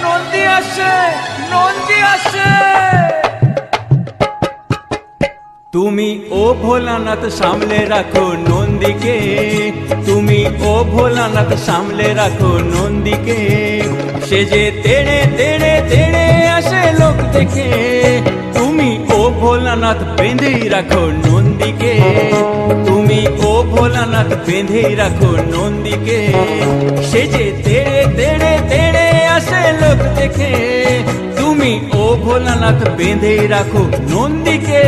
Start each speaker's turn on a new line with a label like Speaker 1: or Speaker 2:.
Speaker 1: নন্দী আসে, নন্দী আসে। তুমি ও ভোলানাথ সামলে রাখো নন্দীকে, তুমি ও ভোলানাথ সামলে রাখো নন্দীকে। সে যে তেড়ে তেড়ে তেড়ে আসে লোক দেখে, তুমি ও ভোলানাথ বেঁধে রাখো নন্দীকে, তুমি ও ভোলানাথ বেঁধে রাখো নন্দীকে। সে যে তেড়ে তেড়ে তেড়ে আসে লোক দেখে, তুমি ও ভোলানাথ বেঁধে রাখো নন্দীকে।